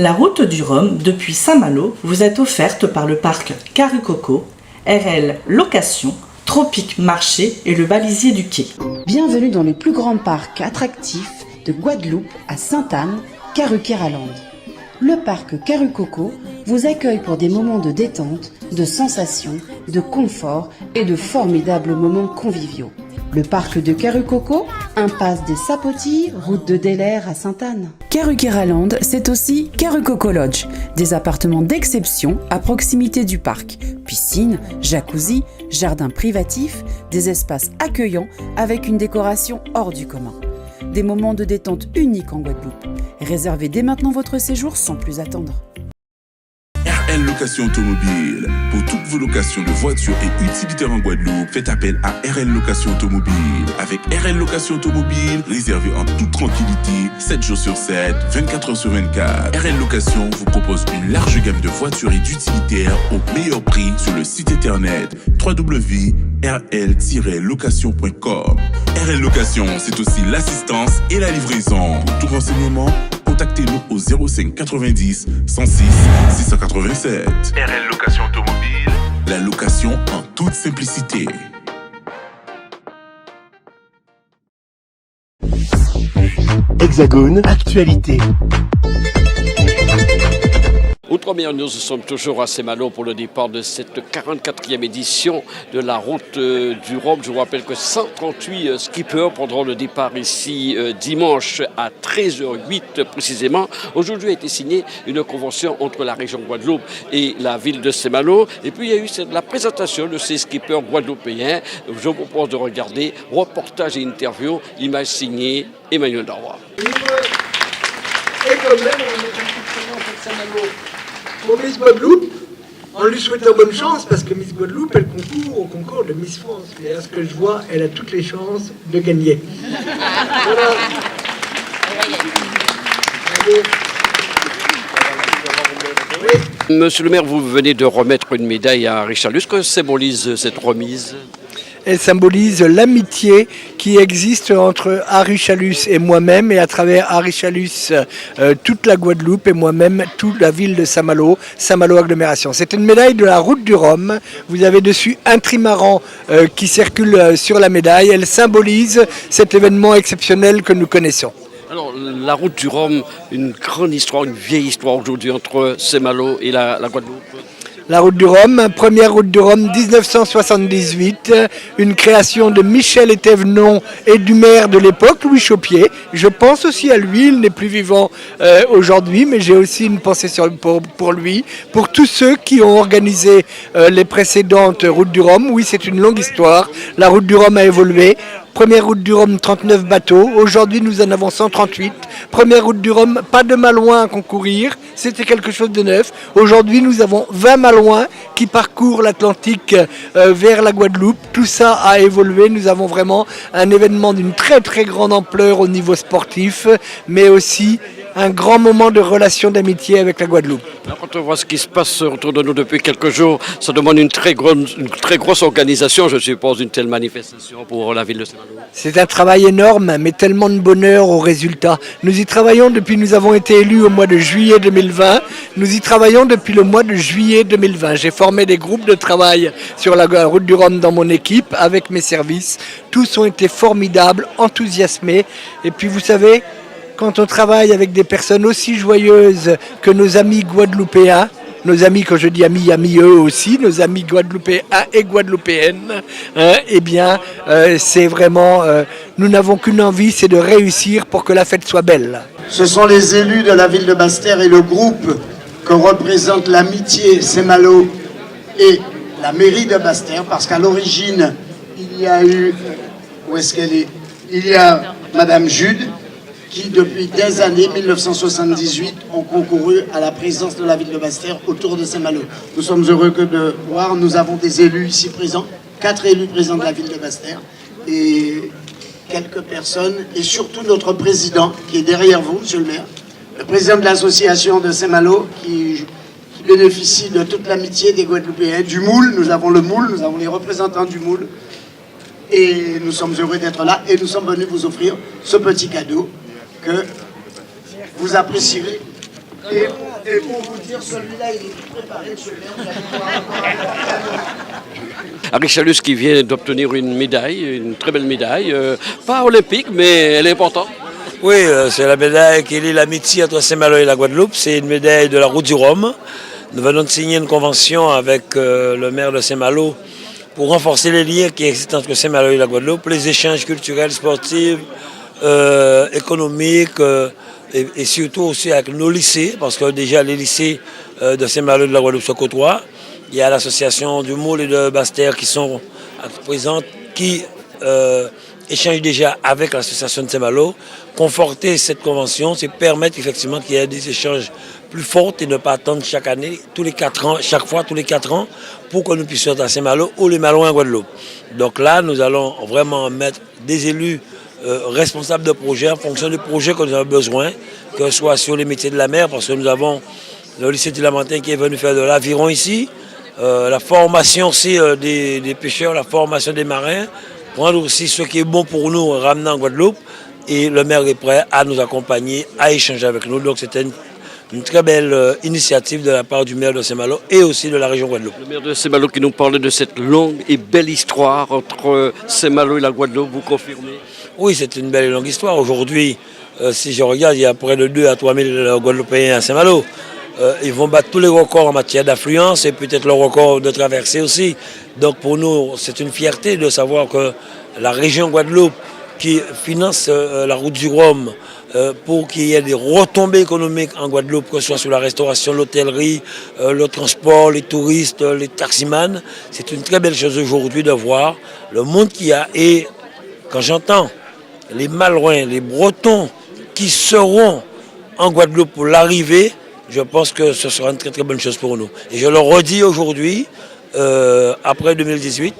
La route du Rhum depuis Saint-Malo vous est offerte par le parc Carucoco, RL Location, Tropique Marché et le Balisier du Quai. Bienvenue dans le plus grand parc attractif de Guadeloupe à Sainte-Anne, Caruqueraland. Le parc Carucoco vous accueille pour des moments de détente, de sensations, de confort et de formidables moments conviviaux. Le parc de Carucoco, impasse des Sapotilles, route de Delair à Sainte-Anne. Caruqueraland, c'est aussi Carucoco Lodge, des appartements d'exception à proximité du parc. Piscine, jacuzzi, jardin privatif, des espaces accueillants avec une décoration hors du commun. Des moments de détente uniques en Guadeloupe. Réservez dès maintenant votre séjour sans plus attendre. RL Location Automobile. Pour toutes vos locations de voitures et utilitaires en Guadeloupe, faites appel à RL Location Automobile. Avec RL Location Automobile, réservez en toute tranquillité, 7 jours sur 7, 24 heures sur 24. RL Location vous propose une large gamme de voitures et d'utilitaires au meilleur prix sur le site internet www.rl-location.com. RL Location, c'est aussi l'assistance et la livraison. Pour tout renseignement, contactez-nous au 05 90 106 687. RL Location Automobile, la location en toute simplicité. Hexagone, actualité. Outre-mer, nous sommes toujours à Saint-Malo pour le départ de cette 44e édition de la route du Rhum. Je vous rappelle que 138 skippers prendront le départ ici dimanche à 13h08 précisément. Aujourd'hui a été signée une convention entre la région Guadeloupe et la ville de Saint-Malo. Et puis il y a eu la présentation de ces skippers guadeloupéens. Je vous propose de regarder reportage et interview, image signée Emmanuel Darrois. Et quand même, on est un Saint-Malo. Pour Miss Guadeloupe, on lui souhaite bonne chance parce que Miss Guadeloupe, elle concourt au concours de Miss France. Et à ce que je vois, elle a toutes les chances de gagner. Voilà. Monsieur le maire, vous venez de remettre une médaille à Richard-Luce. Que symbolise cette remise ? Elle symbolise l'amitié qui existe entre Harry Chalus et moi-même, et à travers Harry Chalus, toute la Guadeloupe et moi-même, toute la ville de Saint-Malo, Saint-Malo agglomération. C'est une médaille de la route du Rhum. Vous avez dessus un trimaran qui circule sur la médaille. Elle symbolise cet événement exceptionnel que nous connaissons. Alors, la route du Rhum, une grande histoire, une vieille histoire aujourd'hui entre Saint-Malo et la Guadeloupe. La route du Rhum, première route du Rhum 1978, une création de Michel Éthévenon et du maire de l'époque, Louis Chaupier. Je pense aussi à lui, il n'est plus vivant aujourd'hui, mais j'ai aussi une pensée pour lui, pour tous ceux qui ont organisé les précédentes routes du Rhum. Oui, c'est une longue histoire, la route du Rhum a évolué. Première route du Rhum, 39 bateaux. Aujourd'hui, nous en avons 138. Première route du Rhum, pas de Malouins à concourir. C'était quelque chose de neuf. Aujourd'hui, nous avons 20 Malouins qui parcourent l'Atlantique vers la Guadeloupe. Tout ça a évolué. Nous avons vraiment un événement d'une très très grande ampleur au niveau sportif, mais aussi un grand moment de relation d'amitié avec la Guadeloupe. Alors, quand on voit ce qui se passe autour de nous depuis quelques jours, ça demande une très grosse organisation, je suppose, une telle manifestation pour la ville de Saint-Malo. C'est un travail énorme, mais tellement de bonheur au résultat. Nous y travaillons depuis, nous avons été élus au mois de juillet 2020. Nous y travaillons depuis le mois de juillet 2020. J'ai formé des groupes de travail sur la route du Rhum dans mon équipe avec mes services. Tous ont été formidables, enthousiasmés. Et puis vous savez, quand on travaille avec des personnes aussi joyeuses que nos amis guadeloupéens, nos amis, quand je dis amis, amis eux aussi, nos amis guadeloupéens et guadeloupéennes, eh bien, c'est vraiment, nous n'avons qu'une envie, c'est de réussir pour que la fête soit belle. Ce sont les élus de la ville de Basse-Terre et le groupe que représente l'amitié Saint-Malo et la mairie de Basse-Terre, parce qu'à l'origine, il y a eu, où est-ce qu'elle est ? Il y a Madame Jude, qui depuis des années, 1978, ont concouru à la présidence de la ville de Basse-Terre autour de Saint-Malo. Nous sommes heureux de voir, nous avons des élus ici présents, 4 élus présents de la ville de Basse-Terre, et quelques personnes, et surtout notre président, qui est derrière vous, monsieur le maire, le président de l'association de Saint-Malo, qui bénéficie de toute l'amitié des Guadeloupéens, du Moule, nous avons le Moule, nous avons les représentants du Moule, et nous sommes heureux d'être là, et nous sommes venus vous offrir ce petit cadeau que vous apprécierez Et pour vous dire, celui-là, il est tout préparé de ce maire, vous allez voir. Harry Chalus qui vient d'obtenir une médaille, une très belle médaille, pas olympique, mais elle est importante. Oui, c'est la médaille qui lie l'amitié entre Saint-Malo et la Guadeloupe. C'est une médaille de la Route du Rhum. Nous venons de signer une convention avec le maire de Saint-Malo pour renforcer les liens qui existent entre Saint-Malo et la Guadeloupe, les échanges culturels, sportifs, économiques et surtout aussi avec nos lycées, parce que déjà les lycées de Saint-Malo et de la Guadeloupe se côtoient. Il y a l'association du Moule et de Basse-Terre qui sont présentes, qui échangent déjà avec l'association de Saint-Malo. Conforter cette convention, c'est permettre effectivement qu'il y ait des échanges plus forts et ne pas attendre chaque année, tous les 4 ans, chaque fois tous les 4 ans, pour que nous puissions être à Saint-Malo ou les Malouins en Guadeloupe. Donc là, nous allons vraiment mettre des élus responsables de projets en fonction des projets que nous avons besoin, que ce soit sur les métiers de la mer, parce que nous avons le lycée du Lamentin qui est venu faire de l'aviron ici, la formation aussi des pêcheurs, la formation des marins, prendre aussi ce qui est bon pour nous, ramener en Guadeloupe. Et le maire est prêt à nous accompagner, à échanger avec nous. Donc c'était une très belle initiative de la part du maire de Saint-Malo et aussi de la région Guadeloupe. Le maire de Saint-Malo qui nous parlait de cette longue et belle histoire entre Saint-Malo et la Guadeloupe, vous confirmez? Oui, c'est une belle et longue histoire. Aujourd'hui, si je regarde, il y a près de 2 à 3 000 Guadeloupéens à Saint-Malo. Ils vont battre tous les records en matière d'affluence et peut-être le record de traversée aussi. Donc pour nous, c'est une fierté de savoir que la région Guadeloupe qui finance la route du Rhum pour qu'il y ait des retombées économiques en Guadeloupe, que ce soit sur la restauration, l'hôtellerie, le transport, les touristes, les taximans. C'est une très belle chose aujourd'hui de voir le monde qu'il y a. Et quand j'entends les Malouins, les Bretons qui seront en Guadeloupe pour l'arrivée, je pense que ce sera une très très bonne chose pour nous. Et je le redis aujourd'hui, après 2018,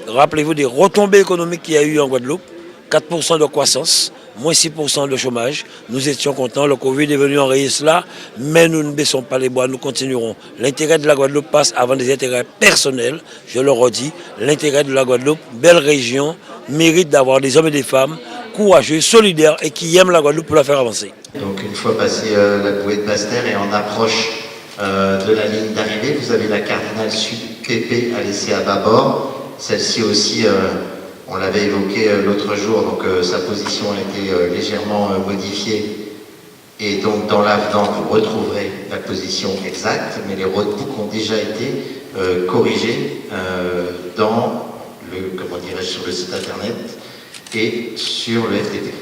rappelez-vous des retombées économiques qu'il y a eu en Guadeloupe. 4% de croissance, moins 6% de chômage. Nous étions contents, le Covid est venu enrayer cela, mais nous ne baissons pas les bras, nous continuerons. L'intérêt de la Guadeloupe passe avant des intérêts personnels, je le redis. L'intérêt de la Guadeloupe, belle région, mérite d'avoir des hommes et des femmes courageux, solidaires et qui aiment la Guadeloupe pour la faire avancer. Donc une fois passé la bouée de Basse-Terre et en approche de la ligne d'arrivée, vous avez la cardinale sud PP à laisser à bâbord. Celle-ci aussi... on l'avait évoqué l'autre jour, donc sa position a été légèrement modifiée. Et donc dans l'avenant, vous retrouverez la position exacte, mais les roadbooks ont déjà été corrigés dans sur le site internet et sur le FTP.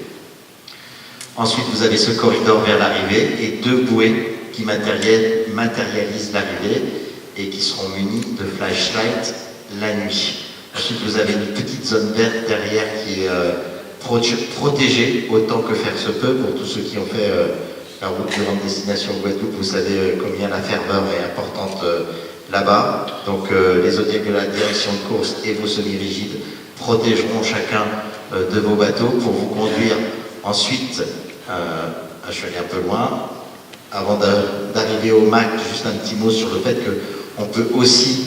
Ensuite, vous avez ce corridor vers l'arrivée et 2 bouées qui matérialisent l'arrivée et qui seront munies de flashlights la nuit. Ensuite, vous avez une petite zone verte derrière qui est protégée autant que faire se peut. Pour tous ceux qui ont fait la route de grande destination Guadeloupe, vous savez combien la ferveur est importante là-bas. Donc les hôtels de la direction de course et vos semi-rigides protégeront chacun de vos bateaux pour vous conduire ensuite, je suis allé un peu loin, avant d'arriver au MAC, juste un petit mot sur le fait qu'on peut aussi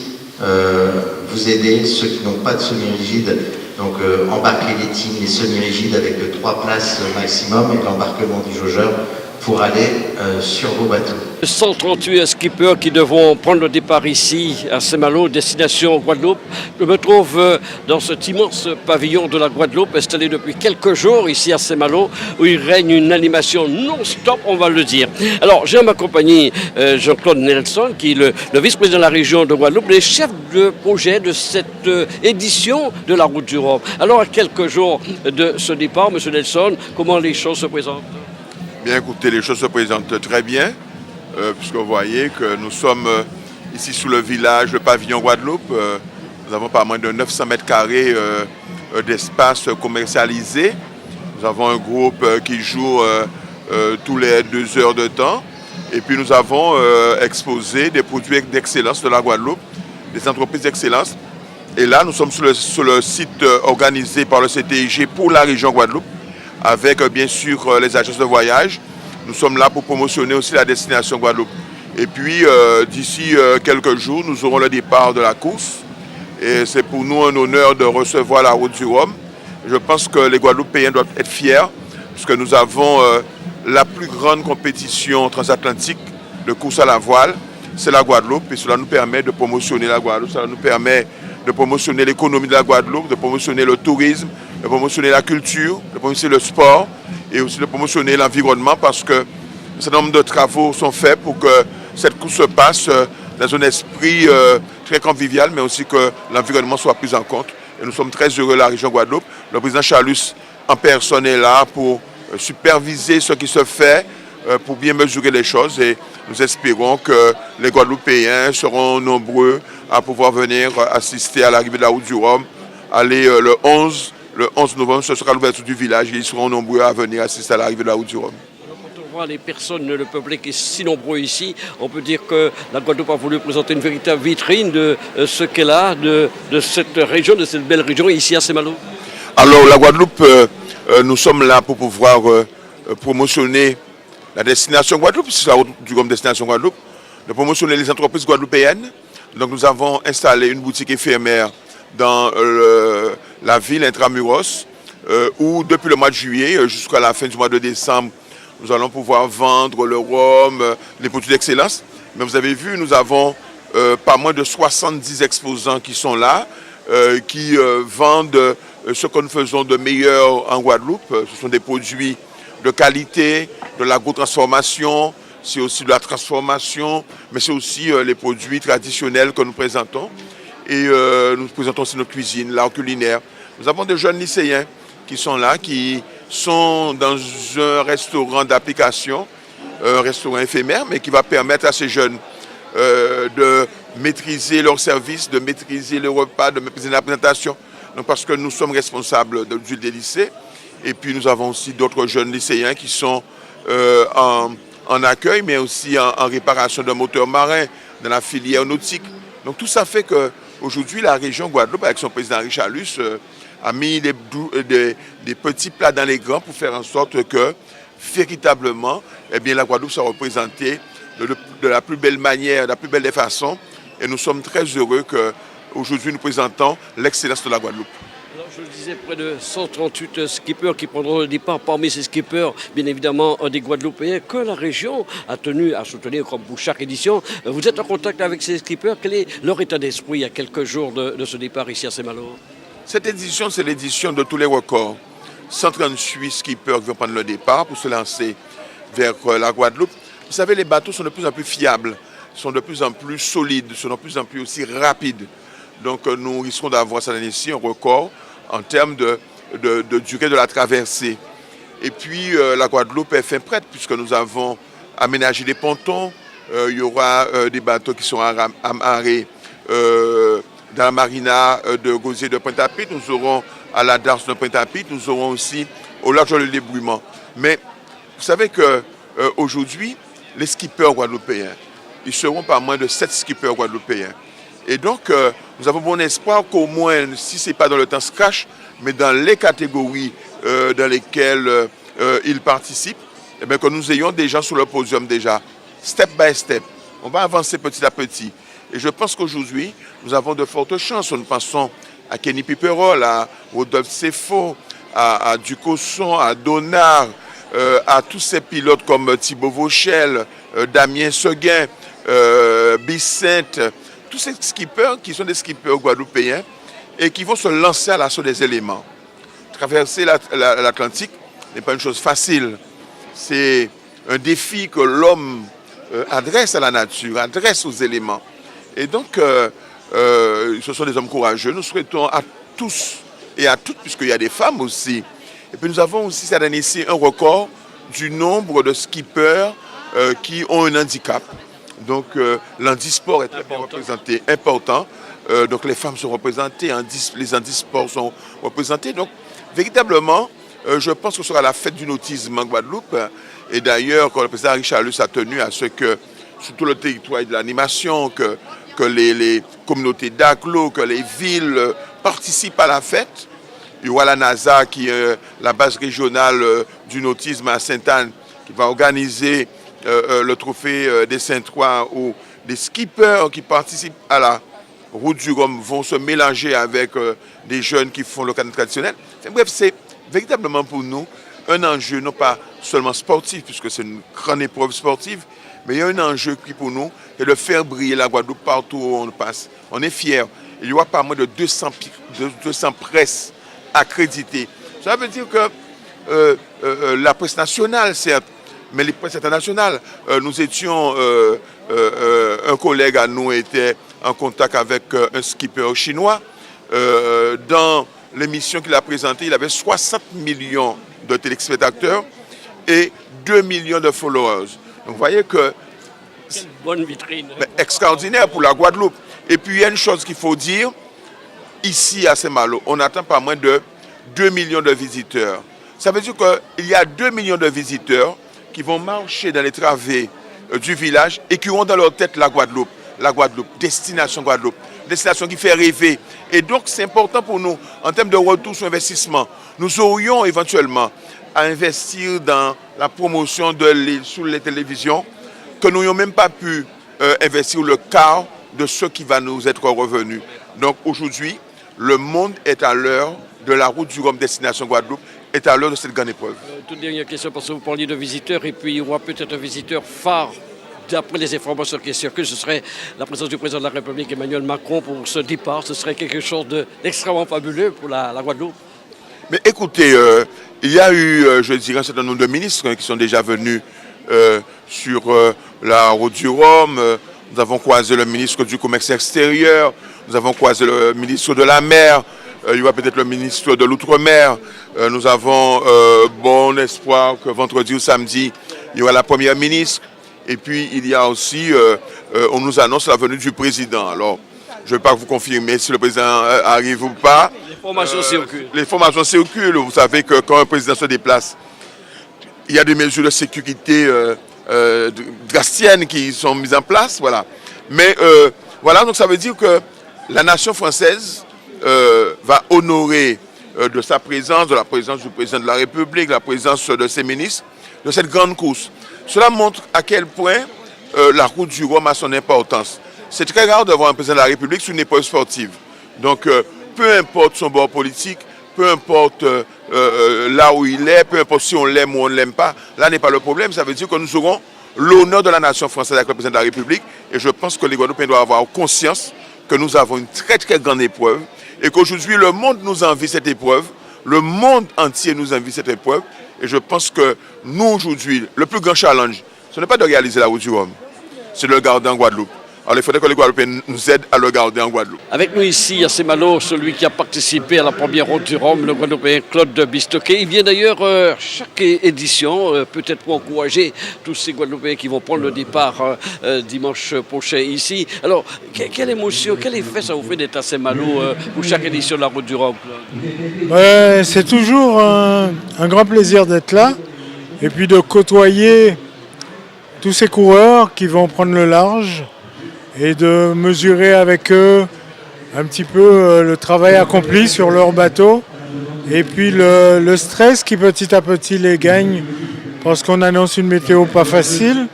vous aider, ceux qui n'ont pas de semi-rigide, donc embarquer les teams, les semi-rigides avec 3 places maximum et l'embarquement du jaugeur pour aller sur vos bateaux. 138 skippers qui devront prendre le départ ici à Saint-Malo, destination Guadeloupe. Je me trouve dans cet immense pavillon de la Guadeloupe, installé depuis quelques jours ici à Saint-Malo, où il règne une animation non-stop, on va le dire. Alors, j'ai à ma compagnie Jean-Claude Nelson, qui est le vice-président de la région de Guadeloupe, le chef de projet de cette édition de la Route du Rhum. Alors, à quelques jours de ce départ, M. Nelson, comment les choses se présentent? Bien, écoutez, les choses se présentent très bien, puisque vous voyez que nous sommes ici sous le village, le pavillon Guadeloupe. Nous avons pas moins de 900 mètres carrés d'espace commercialisé. Nous avons un groupe qui joue tous les 2 heures de temps. Et puis nous avons exposé des produits d'excellence de la Guadeloupe, des entreprises d'excellence. Et là, nous sommes sur le site organisé par le CTIG pour la région Guadeloupe, avec bien sûr les agences de voyage. Nous sommes là pour promotionner aussi la destination Guadeloupe. Et puis d'ici quelques jours, nous aurons le départ de la course. Et c'est pour nous un honneur de recevoir la Route du Rhum. Je pense que les Guadeloupéens doivent être fiers, puisque nous avons la plus grande compétition transatlantique de course à la voile, c'est la Guadeloupe et cela nous permet de promotionner la Guadeloupe, cela nous permet de promotionner l'économie de la Guadeloupe, de promotionner le tourisme, de promotionner la culture, de promotionner le sport et aussi de promotionner l'environnement parce que un certain nombre de travaux sont faits pour que cette course se passe dans un esprit très convivial mais aussi que l'environnement soit pris en compte. Et nous sommes très heureux de la région Guadeloupe. Le président Chalus en personne est là pour superviser ce qui se fait, pour bien mesurer les choses et nous espérons que les Guadeloupéens seront nombreux à pouvoir venir assister à l'arrivée de la route du Rhum. Aller le 11 novembre, ce sera l'ouverture du village et ils seront nombreux à venir assister à l'arrivée de la route du Rhum. Quand on voit les personnes, le peuple qui est si nombreux ici, on peut dire que la Guadeloupe a voulu présenter une véritable vitrine de ce qu'elle a, de cette région, de cette belle région ici à Saint-Malo. Alors la Guadeloupe, nous sommes là pour pouvoir promotionner la destination Guadeloupe, c'est la route du Rhum destination Guadeloupe, de promotionner les entreprises guadeloupéennes. Donc nous avons installé une boutique éphémère dans la ville intramuros, où depuis le mois de juillet jusqu'à la fin du mois de décembre, nous allons pouvoir vendre le rhum, les produits d'excellence. Mais vous avez vu, nous avons pas moins de 70 exposants qui sont là, qui vendent ce que nous faisons de meilleur en Guadeloupe. Ce sont des produits de qualité, de l'agrotransformation, c'est aussi de la transformation, mais c'est aussi les produits traditionnels que nous présentons. Et nous présentons aussi notre cuisine, l'art culinaire. Nous avons des jeunes lycéens qui sont là, qui sont dans un restaurant d'application, un restaurant éphémère, mais qui va permettre à ces jeunes de maîtriser leur service, de maîtriser le repas, de maîtriser la présentation. Donc parce que nous sommes responsables des lycées. Et puis nous avons aussi d'autres jeunes lycéens qui sont en accueil, mais aussi en réparation de moteurs marins, dans la filière nautique. Donc tout ça fait qu'aujourd'hui, la région Guadeloupe, avec son président Richard Luce, a mis des petits plats dans les grands pour faire en sorte que, véritablement, eh bien, la Guadeloupe soit représentée de la plus belle manière, de la plus belle des façons. Et nous sommes très heureux qu'aujourd'hui, nous présentons l'excellence de la Guadeloupe. Alors, je le disais, près de 138 skippers qui prendront le départ. Parmi ces skippers, bien évidemment, des Guadeloupéens que la région a tenu à soutenir comme pour chaque édition. Vous êtes en contact avec ces skippers. Quel est leur état d'esprit il y a quelques jours de ce départ ici à Saint-Malo? Cette édition, c'est l'édition de tous les records. 138 skippers qui vont prendre le départ pour se lancer vers la Guadeloupe. Vous savez, les bateaux sont de plus en plus fiables, sont de plus en plus solides, sont de plus en plus aussi rapides. Donc nous risquons d'avoir cette année-ci un record en termes de durée de la traversée. Et puis la Guadeloupe est fin prête puisque nous avons aménagé des pontons. Il y aura des bateaux qui sont amarrés dans la marina de Gosier de Pointe-à-Pitre. Nous aurons à la Darse de Pointe-à-Pitre. Nous aurons aussi au large de l'Ébrouillement. Mais vous savez qu'aujourd'hui, les skippers guadeloupéens, ils seront pas moins de 7 skippers guadeloupéens. Et donc, nous avons bon espoir qu'au moins, si ce n'est pas dans le temps scratch, mais dans les catégories dans lesquelles ils participent, eh bien, que nous ayons des gens sur le podium déjà, step by step. On va avancer petit à petit. Et je pense qu'aujourd'hui, nous avons de fortes chances. Nous pensons à Kenny Piperol, à Rodolphe Sefo, à Ducosson, à Donard, à tous ces pilotes comme Thibaut Vauchel, Damien Seguin, Bicente, tous ces skippers qui sont des skippers guadeloupéens et qui vont se lancer à l'assaut des éléments. Traverser l'Atlantique n'est pas une chose facile. C'est un défi que l'homme adresse à la nature, adresse aux éléments. Et donc, ce sont des hommes courageux. Nous souhaitons à tous et à toutes, puisqu'il y a des femmes aussi. Et puis nous avons aussi cette année-ci un record du nombre de skippers qui ont un handicap. Donc l'handisport est très bien représenté, important. Donc les femmes sont représentées, les handisports sont représentés. Donc véritablement, je pense que ce sera la fête du nautisme en Guadeloupe. Et d'ailleurs, quand le président Richard Luce a tenu à ce que sur tout le territoire de l'animation, que les communautés d'agglo, que les villes participent à la fête. Il y aura la NASA, qui est la base régionale du nautisme à Sainte-Anne, qui va organiser le trophée des Saint-Trois, où les skippers qui participent à la route du Rhum vont se mélanger avec des jeunes qui font le canot traditionnel. Enfin, bref, c'est véritablement pour nous un enjeu, non pas seulement sportif, puisque c'est une grande épreuve sportive, Mais il y a un enjeu qui pour nous est de faire briller la Guadeloupe partout où on passe. On est fiers. Il y aura pas moins de 200 presses accréditées. Ça veut dire que la presse nationale, certes, mais les presses internationales, nous étions, un collègue à nous était en contact avec un skipper chinois. Dans l'émission qu'il a présentée, il avait 60 millions de téléspectateurs et 2 millions de followers. Donc vous voyez que Quelle bonne vitrine. Extraordinaire pour la Guadeloupe. Et puis il y a une chose qu'il faut dire, ici à Saint-Malo, on n'attend pas moins de 2 millions de visiteurs. Ça veut dire qu'il y a 2 millions de visiteurs qui vont marcher dans les travées du village et qui auront dans leur tête la Guadeloupe, destination Guadeloupe, destination qui fait rêver. Et donc c'est important pour nous, en termes de retour sur investissement, nous aurions éventuellement à investir dans la promotion sur les télévisions, que nous n'ayons même pas pu investir le quart de ce qui va nous être revenu. Donc aujourd'hui, le monde est à l'heure de la route du Rhum destination Guadeloupe, est à l'heure de cette grande épreuve. Toute dernière question, parce que vous parliez de visiteurs, et puis il y aura peut-être un visiteur phare, d'après les informations qui circulent, ce serait la présence du président de la République, Emmanuel Macron, pour ce départ. Ce serait quelque chose d'extrêmement fabuleux pour la Guadeloupe. Mais écoutez, il y a eu, je dirais, un certain nombre de ministres qui sont déjà venus sur la route du Rhum. Nous avons croisé le ministre du Commerce extérieur, nous avons croisé le ministre de la Mer, il y aura peut-être le ministre de l'Outre-mer. Nous avons bon espoir que vendredi ou samedi, il y aura la première ministre. Et puis, il y a aussi, on nous annonce la venue du président. Alors, je ne vais pas vous confirmer si le président arrive ou pas. Les formations circulent. Les formations circulent. Vous savez que quand un président se déplace, il y a des mesures de sécurité drastiennes qui sont mises en place. Voilà. Mais voilà, donc ça veut dire que la nation française va honorer de sa présence, de la présence du président de la République, la présence de ses ministres, de cette grande course. Cela montre à quel point la route du Rhum a son importance. C'est très rare de voir un président de la République sur une épreuve sportive. Donc, peu importe son bord politique, peu importe là où il est, peu importe si on l'aime ou on ne l'aime pas, là n'est pas le problème. Ça veut dire que nous aurons l'honneur de la nation française avec le président de la République. Et je pense que les Guadeloupéens doivent avoir conscience que nous avons une très très grande épreuve et qu'aujourd'hui le monde nous envie cette épreuve, le monde entier nous envie cette épreuve. Et je pense que nous aujourd'hui, le plus grand challenge, ce n'est pas de réaliser la route du Rhum, c'est de le garder en Guadeloupe. Alors il faudrait que les Guadeloupéens nous aident à le garder en Guadeloupe. Avec nous ici à Saint-Malo, celui qui a participé à la première route du Rhum, le Guadeloupéen Claude Bistoquet. Il vient d'ailleurs chaque édition, peut-être pour encourager tous ces Guadeloupéens qui vont prendre le départ dimanche prochain ici. Alors, quelle émotion, quel effet ça vous fait d'être à Saint-Malo pour chaque édition de la route du Rhum, Claude? C'est toujours un grand plaisir d'être là et puis de côtoyer tous ces coureurs qui vont prendre le large et de mesurer avec eux un petit peu le travail accompli sur leur bateau et puis le stress qui petit à petit les gagne parce qu'on annonce une météo pas facile.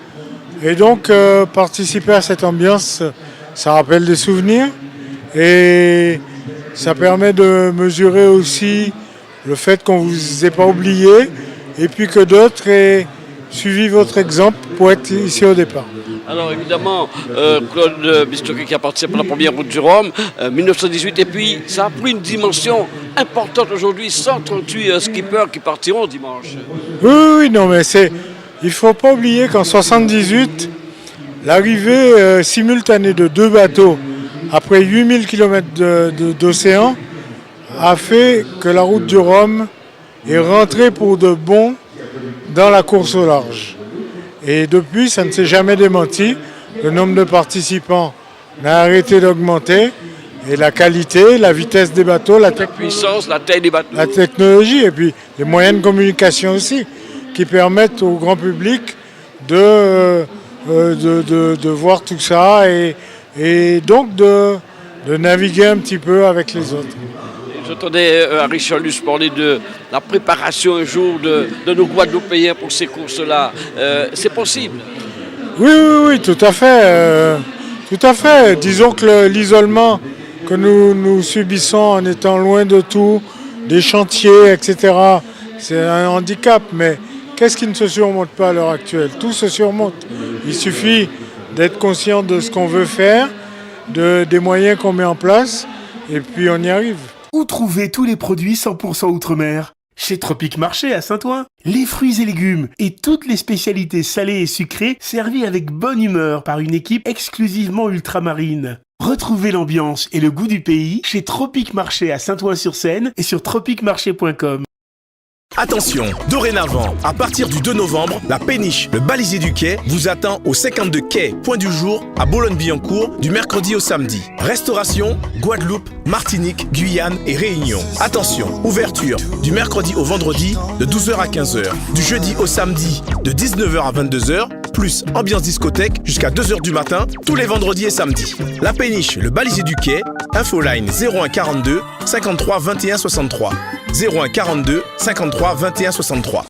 Et donc participer à cette ambiance, ça rappelle des souvenirs et ça permet de mesurer aussi le fait qu'on ne vous ait pas oublié et puis que d'autres aient suivi votre exemple pour être ici au départ. Alors évidemment, Claude Bistoquet qui a participé à la première route du Rhum, 1918, et puis ça a pris une dimension importante aujourd'hui, 138 skippers qui partiront dimanche. Oui, non, mais il ne faut pas oublier qu'en 1978, l'arrivée simultanée de deux bateaux après 8000 km d'océan a fait que la route du Rhum est rentrée pour de bon dans la course au large. Et depuis, ça ne s'est jamais démenti. Le nombre de participants n'a arrêté d'augmenter. Et la qualité, la vitesse des bateaux, la puissance, la taille des bateaux, la technologie et puis les moyens de communication aussi qui permettent au grand public de voir tout ça et donc de naviguer un petit peu avec les autres. J'entendais Harry Chalus parler de la préparation un jour de nos Guadeloupéens pour ces courses-là. C'est possible? Oui, tout à fait. Tout à fait. Disons que l'isolement que nous subissons en étant loin de tout, des chantiers, etc., c'est un handicap. Mais Qu'est-ce qui ne se surmonte pas à l'heure actuelle? Tout se surmonte. Il suffit d'être conscient de ce qu'on veut faire, des moyens qu'on met en place, et puis on y arrive. Où trouver tous les produits 100% Outre-mer? Chez Tropique Marché à Saint-Ouen. Les fruits et légumes et toutes les spécialités salées et sucrées servies avec bonne humeur par une équipe exclusivement ultramarine. Retrouvez l'ambiance et le goût du pays chez Tropique Marché à Saint-Ouen-sur-Seine et sur tropiquemarché.com. Attention, dorénavant, à partir du 2 novembre, la péniche, le balisier du quai, vous attend au 52 quai Point du Jour à Boulogne-Billancourt du mercredi au samedi. Restauration, Guadeloupe, Martinique, Guyane et Réunion. Attention, ouverture du mercredi au vendredi de 12h à 15h, du jeudi au samedi de 19h à 22h, plus ambiance discothèque jusqu'à 2h du matin, tous les vendredis et samedis. La péniche, le balisier du quai, infoline 01 42 53 21 63. 01 42 53 21 63.